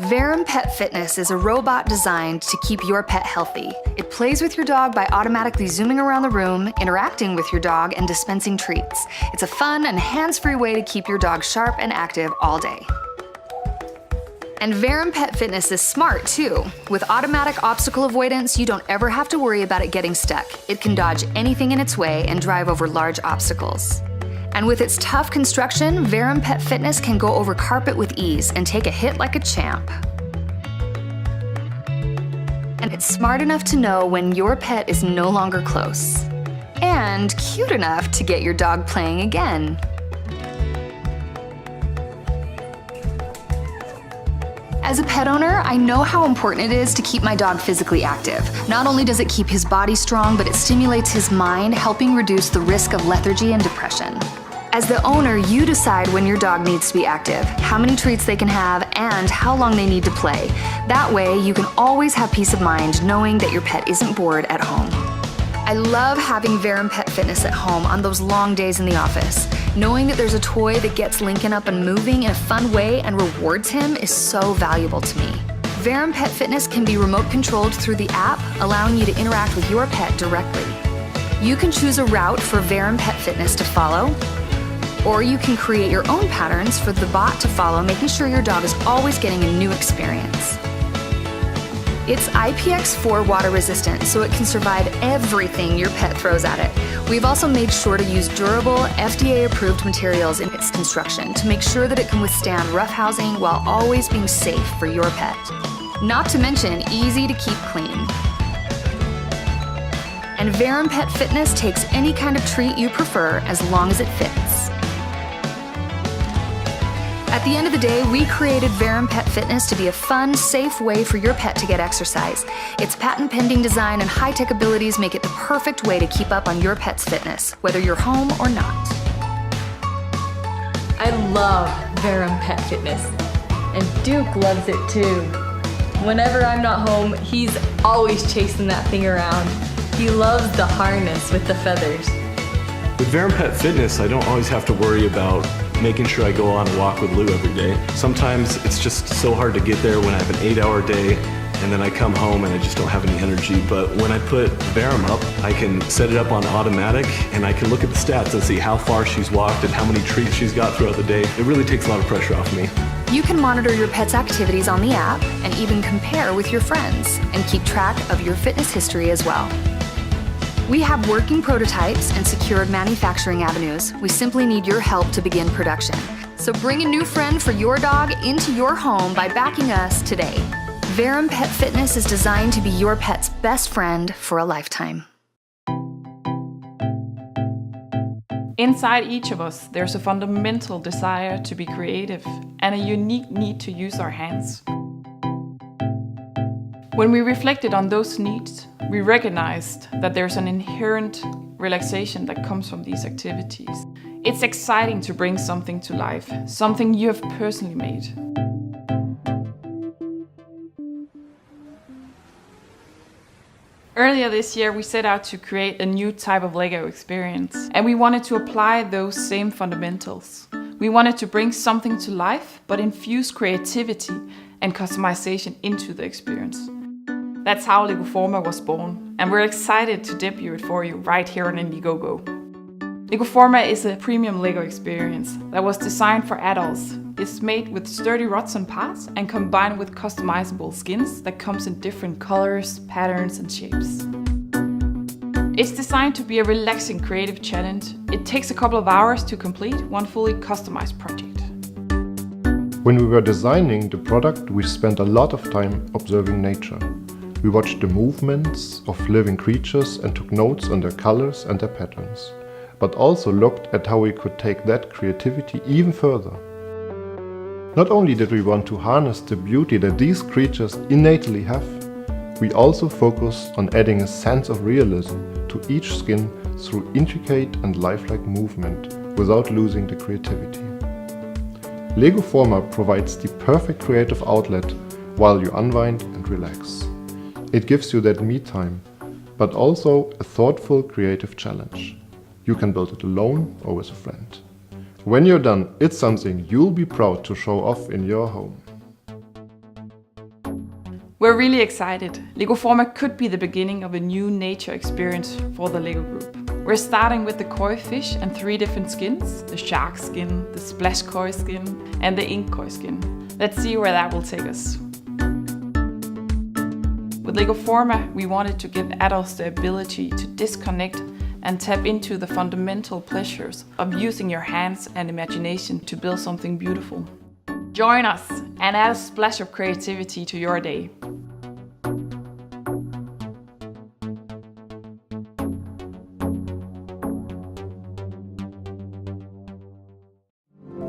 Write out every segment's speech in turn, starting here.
VARRAM Pet Fitness is a robot designed to keep your pet healthy. It plays with your dog by automatically zooming around the room, interacting with your dog, and dispensing treats. It's a fun and hands-free way to keep your dog sharp and active all day. And VARRAM Pet Fitness is smart too. With automatic obstacle avoidance, you don't ever have to worry about it getting stuck. It can dodge anything in its way and drive over large obstacles. And with its tough construction, VARRAM Pet Fitness can go over carpet with ease and take a hit like a champ. And it's smart enough to know when your pet is no longer close. And cute enough to get your dog playing again. As a pet owner, I know how important it is to keep my dog physically active. Not only does it keep his body strong, but it stimulates his mind, helping reduce the risk of lethargy and depression. As the owner, you decide when your dog needs to be active, how many treats they can have, and how long they need to play. That way, you can always have peace of mind knowing that your pet isn't bored at home. I love having VARRAM Pet Fitness at home on those long days in the office. Knowing that there's a toy that gets Lincoln up and moving in a fun way and rewards him is so valuable to me. VARRAM Pet Fitness can be remote controlled through the app, allowing you to interact with your pet directly. You can choose a route for VARRAM Pet Fitness to follow, or you can create your own patterns for the bot to follow, making sure your dog is always getting a new experience. It's IPX4 water resistant, so it can survive everything your pet throws at it. We've also made sure to use durable, FDA-approved materials in its construction to make sure that it can withstand rough housing while always being safe for your pet. Not to mention, easy to keep clean. And VARRAM Pet Fitness takes any kind of treat you prefer as long as it fits. At the end of the day, we created VARRAM Pet Fitness to be a fun, safe way for your pet to get exercise. Its patent-pending design and high-tech abilities make it the perfect way to keep up on your pet's fitness, whether you're home or not. I love VARRAM Pet Fitness, and Duke loves it too. Whenever I'm not home, he's always chasing that thing around. He loves the harness with the feathers. With VARRAM Pet Fitness, I don't always have to worry about making sure I go on a walk with Lou every day. Sometimes it's just so hard to get there when I have an 8-hour day and then I come home and I just don't have any energy. But when I put VARRAM up, I can set it up on automatic and I can look at the stats and see how far she's walked and how many treats she's got throughout the day. It really takes a lot of pressure off me. You can monitor your pet's activities on the app and even compare with your friends and keep track of your fitness history as well. We have working prototypes and secured manufacturing avenues. We simply need your help to begin production. So bring a new friend for your dog into your home by backing us today. VARRAM Pet Fitness is designed to be your pet's best friend for a lifetime. Inside each of us, there's a fundamental desire to be creative and a unique need to use our hands. When we reflected on those needs, we recognized that there's an inherent relaxation that comes from these activities. It's exciting to bring something to life, something you have personally made. Earlier this year, we set out to create a new type of Lego experience, and we wanted to apply those same fundamentals. We wanted to bring something to life, but infuse creativity and customization into the experience. That's how LEGO FORMA was born, and we're excited to debut it for you right here on Indiegogo. LEGO FORMA is a premium LEGO experience that was designed for adults. It's made with sturdy rods and parts and combined with customizable skins that comes in different colors, patterns and shapes. It's designed to be a relaxing creative challenge. It takes a couple of hours to complete one fully customized project. When we were designing the product, we spent a lot of time observing nature. We watched the movements of living creatures and took notes on their colors and their patterns, but also looked at how we could take that creativity even further. Not only did we want to harness the beauty that these creatures innately have, we also focused on adding a sense of realism to each skin through intricate and lifelike movement without losing the creativity. LEGO FORMA provides the perfect creative outlet while you unwind and relax. It gives you that me time, but also a thoughtful creative challenge. You can build it alone or with a friend. When you're done, it's something you'll be proud to show off in your home. We're really excited. LEGO FORMA could be the beginning of a new nature experience for the LEGO group. We're starting with the koi fish and 3 different skins, the shark skin, the splash koi skin, and the ink koi skin. Let's see where that will take us. With LEGO FORMA, we wanted to give adults the ability to disconnect and tap into the fundamental pleasures of using your hands and imagination to build something beautiful. Join us and add a splash of creativity to your day.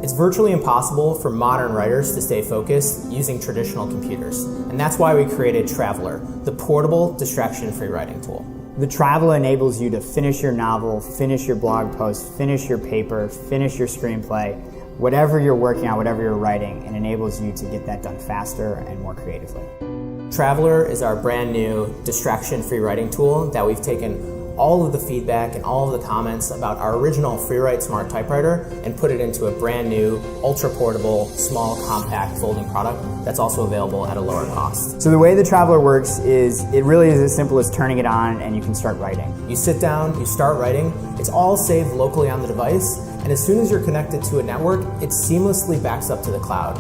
It's virtually impossible for modern writers to stay focused using traditional computers, and that's why we created Traveler, the portable, distraction-free writing tool. The Traveler enables you to finish your novel, finish your blog post, finish your paper, finish your screenplay, whatever you're working on, whatever you're writing, and enables you to get that done faster and more creatively. Traveler is our brand new distraction-free writing tool that we've taken all of the feedback and all of the comments about our original FreeWrite Smart Typewriter and put it into a brand new, ultra-portable, small, compact folding product that's also available at a lower cost. So the way the Traveler works is it really is as simple as turning it on and you can start writing. You sit down, you start writing, it's all saved locally on the device, and as soon as you're connected to a network, it seamlessly backs up to the cloud.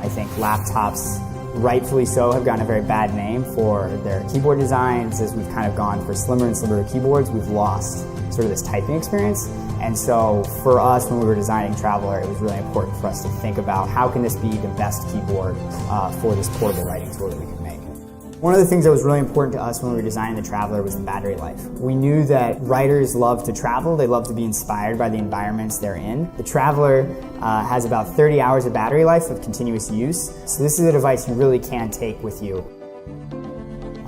I think laptops, rightfully so, have gotten a very bad name for their keyboard designs. As we've kind of gone for slimmer and slimmer keyboards, we've lost sort of this typing experience. And so for us, when we were designing Traveler, it was really important for us to think about how can this be the best keyboard for this portable writing tool that we can make. One of the things that was really important to us when we were designing the Traveler was the battery life. We knew that writers love to travel, they love to be inspired by the environments they're in. The Traveler has about 30 hours of battery life of continuous use, so this is a device you really can take with you.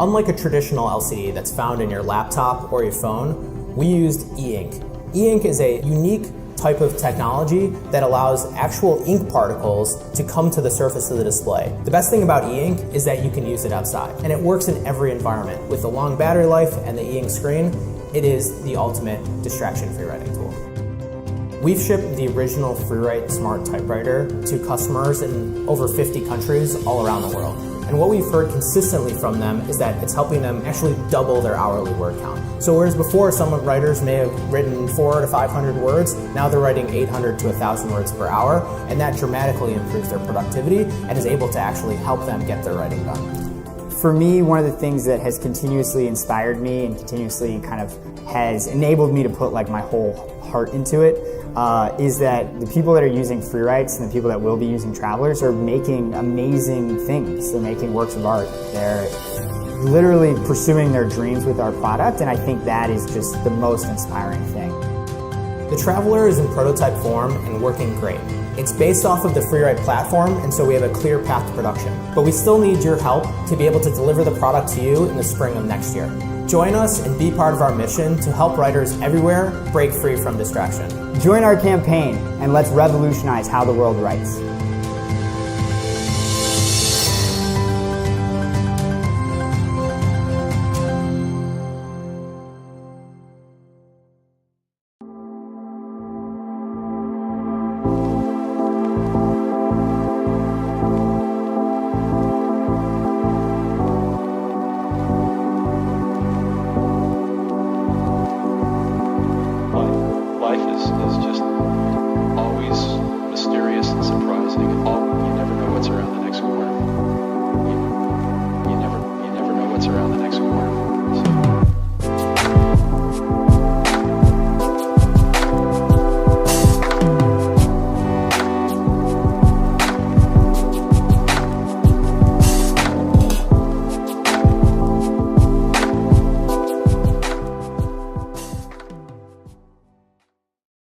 Unlike a traditional LCD that's found in your laptop or your phone, we used e-ink. E-ink is a unique type of technology that allows actual ink particles to come to the surface of the display. The best thing about e-ink is that you can use it outside, and it works in every environment. With the long battery life and the e-ink screen, it is the ultimate distraction-free writing tool. We've shipped the original FreeWrite Smart Typewriter to customers in over 50 countries all around the world. And what we've heard consistently from them is that it's helping them actually double their hourly word count. So whereas before some writers may have written 400 to 500 words, now they're writing 800 to 1,000 words per hour, and that dramatically improves their productivity and is able to actually help them get their writing done. For me, one of the things that has continuously inspired me and continuously kind of has enabled me to put like my whole heart into it is that the people that are using FreeWrites and the people that will be using Travelers are making amazing things. They're making works of art. They're literally pursuing their dreams with our product, and I think that is just the most inspiring thing. The Traveler is in prototype form and working great. It's based off of the FreeWrite platform, and so we have a clear path to production. But we still need your help to be able to deliver the product to you in the spring of next year. Join us and be part of our mission to help writers everywhere break free from distraction. Join our campaign and let's revolutionize how the world writes.